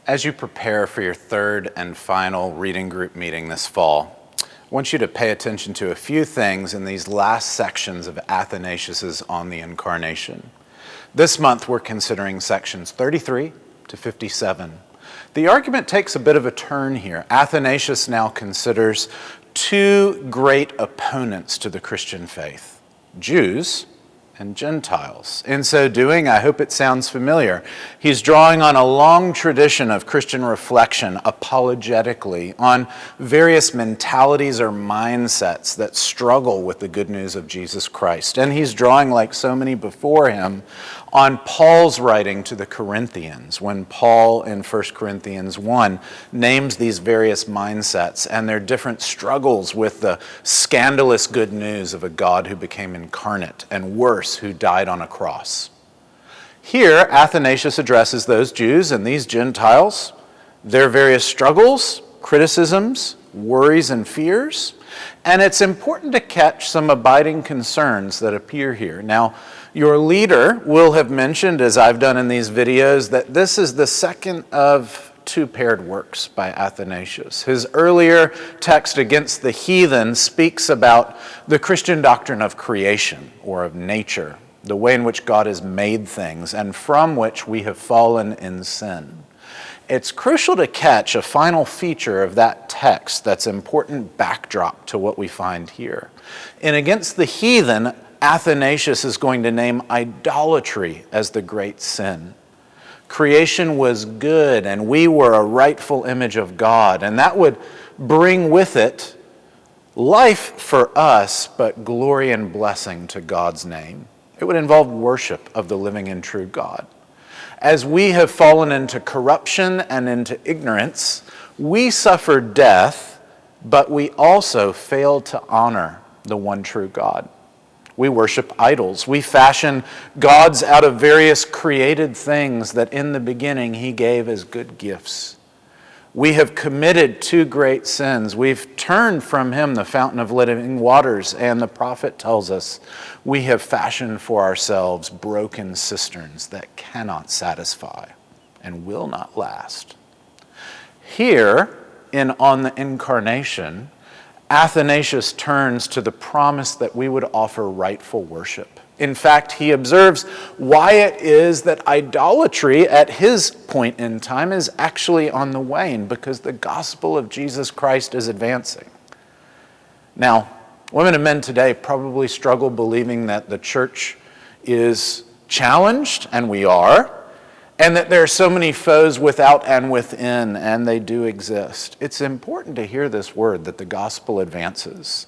As you prepare for your third and final reading group meeting this fall, I want you to pay attention to a few things in these last sections of Athanasius' On the Incarnation. This month we're considering sections 33 to 57. The argument takes a bit of a turn here. Athanasius now considers two great opponents to the Christian faith, Jews and Gentiles. In so doing, I hope it sounds familiar. He's drawing on a long tradition of Christian reflection apologetically on various mentalities or mindsets that struggle with the good news of Jesus Christ. And he's drawing, like so many before him, on Paul's writing to the Corinthians, when Paul in 1 Corinthians 1 names these various mindsets and their different struggles with the scandalous good news of a God who became incarnate, and worse, who died on a cross. Here, Athanasius addresses those Jews and these Gentiles, their various struggles, criticisms, worries, and fears, and it's important to catch some abiding concerns that appear here. Now, your leader will have mentioned, as I've done in these videos, that this is the second of two paired works by Athanasius. His earlier text against the heathen speaks about the Christian doctrine of creation or of nature, the way in which God has made things and from which we have fallen in sin. It's crucial to catch a final feature of that text that's important backdrop to what we find here. In Against the Heathen, Athanasius is going to name idolatry as the great sin. Creation was good and we were a rightful image of God, and that would bring with it life for us, but glory and blessing to God's name. It would involve worship of the living and true God. As we have fallen into corruption and into ignorance, we suffer death, but we also fail to honor the one true God. We worship idols. We fashion gods out of various created things that in the beginning he gave as good gifts. We have committed two great sins. We've turned from him the fountain of living waters, and the prophet tells us we have fashioned for ourselves broken cisterns that cannot satisfy and will not last. Here, in On the Incarnation, Athanasius turns to the promise that we would offer rightful worship. In fact, he observes why it is that idolatry at his point in time is actually on the wane, because the gospel of Jesus Christ is advancing. Now, women and men today probably struggle believing that the church is challenged, and we are, and that there are so many foes without and within, and they do exist. It's important to hear this word, that the gospel advances,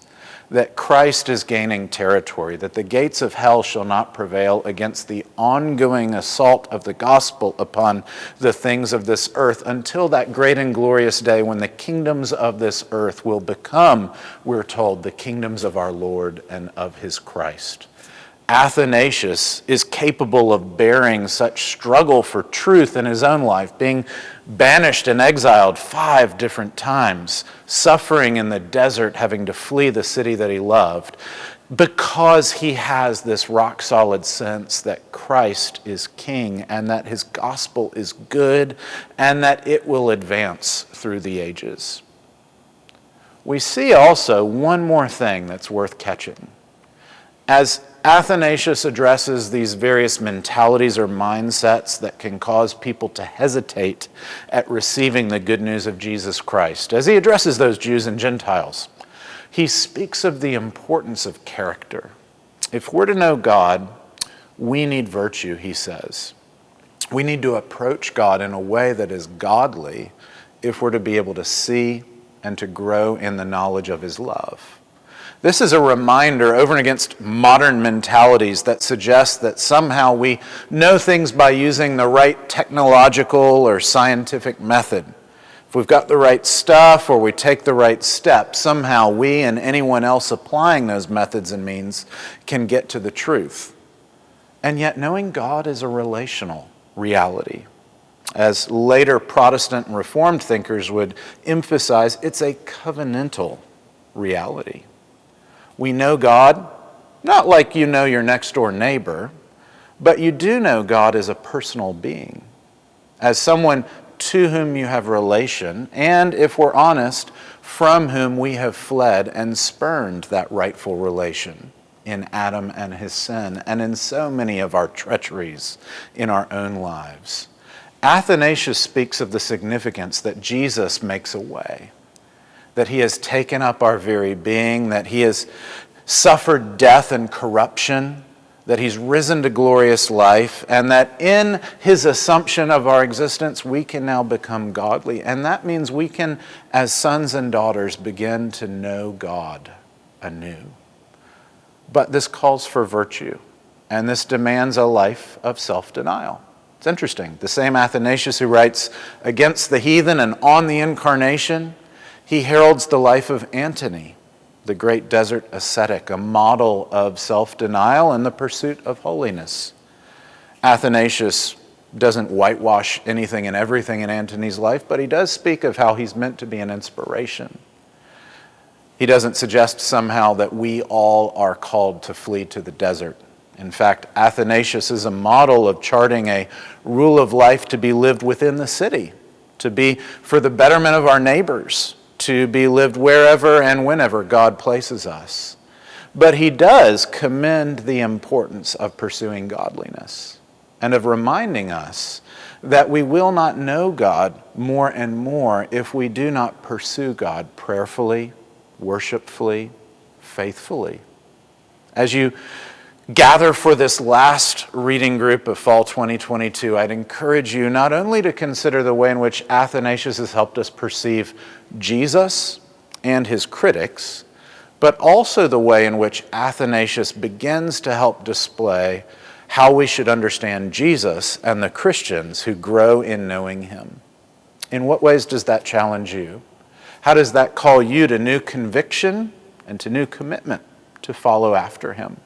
that Christ is gaining territory, that the gates of hell shall not prevail against the ongoing assault of the gospel upon the things of this earth until that great and glorious day when the kingdoms of this earth will become, we're told, the kingdoms of our Lord and of his Christ. Athanasius is capable of bearing such struggle for truth in his own life, being banished and exiled 5 different times, suffering in the desert, having to flee the city that he loved, because he has this rock-solid sense that Christ is king and that his gospel is good and that it will advance through the ages. We see also one more thing that's worth catching. As Athanasius addresses these various mentalities or mindsets that can cause people to hesitate at receiving the good news of Jesus Christ. As he addresses those Jews and Gentiles, he speaks of the importance of character. If we're to know God, we need virtue, he says. We need to approach God in a way that is godly if we're to be able to see and to grow in the knowledge of his love. This is a reminder over and against modern mentalities that suggest that somehow we know things by using the right technological or scientific method. If we've got the right stuff or we take the right steps, somehow we and anyone else applying those methods and means can get to the truth. And yet knowing God is a relational reality. As later Protestant and Reformed thinkers would emphasize, it's a covenantal reality. We know God, not like you know your next door neighbor, but you do know God as a personal being, as someone to whom you have relation, and if we're honest, from whom we have fled and spurned that rightful relation in Adam and his sin, and in so many of our treacheries in our own lives. Athanasius speaks of the significance that Jesus makes a way, that he has taken up our very being, that he has suffered death and corruption, that he's risen to glorious life, and that in his assumption of our existence, we can now become godly. And that means we can, as sons and daughters, begin to know God anew. But this calls for virtue, and this demands a life of self-denial. It's interesting. The same Athanasius who writes against the heathen and on the incarnation, he heralds the life of Antony, the great desert ascetic, a model of self-denial and the pursuit of holiness. Athanasius doesn't whitewash anything and everything in Antony's life, but he does speak of how he's meant to be an inspiration. He doesn't suggest somehow that we all are called to flee to the desert. In fact, Athanasius is a model of charting a rule of life to be lived within the city, to be for the betterment of our neighbors, to be lived wherever and whenever God places us. But he does commend the importance of pursuing godliness and of reminding us that we will not know God more and more if we do not pursue God prayerfully, worshipfully, faithfully. As you gather for this last reading group of fall 2022, I'd encourage you not only to consider the way in which Athanasius has helped us perceive Jesus and his critics, but also the way in which Athanasius begins to help display how we should understand Jesus and the Christians who grow in knowing him. In what ways does that challenge you? How does that call you to new conviction and to new commitment to follow after him?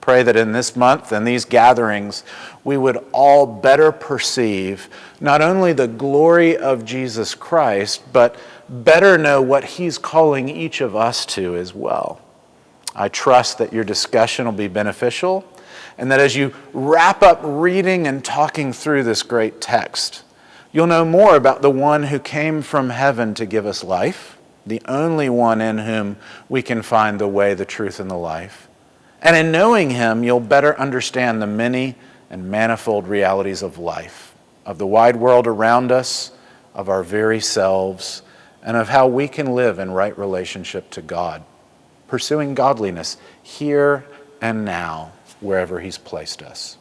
Pray that in this month and these gatherings, we would all better perceive not only the glory of Jesus Christ, but better know what he's calling each of us to as well. I trust that your discussion will be beneficial, and that as you wrap up reading and talking through this great text, you'll know more about the one who came from heaven to give us life, the only one in whom we can find the way, the truth, and the life. And in knowing him, you'll better understand the many and manifold realities of life, of the wide world around us, of our very selves, and of how we can live in right relationship to God, pursuing godliness here and now, wherever he's placed us.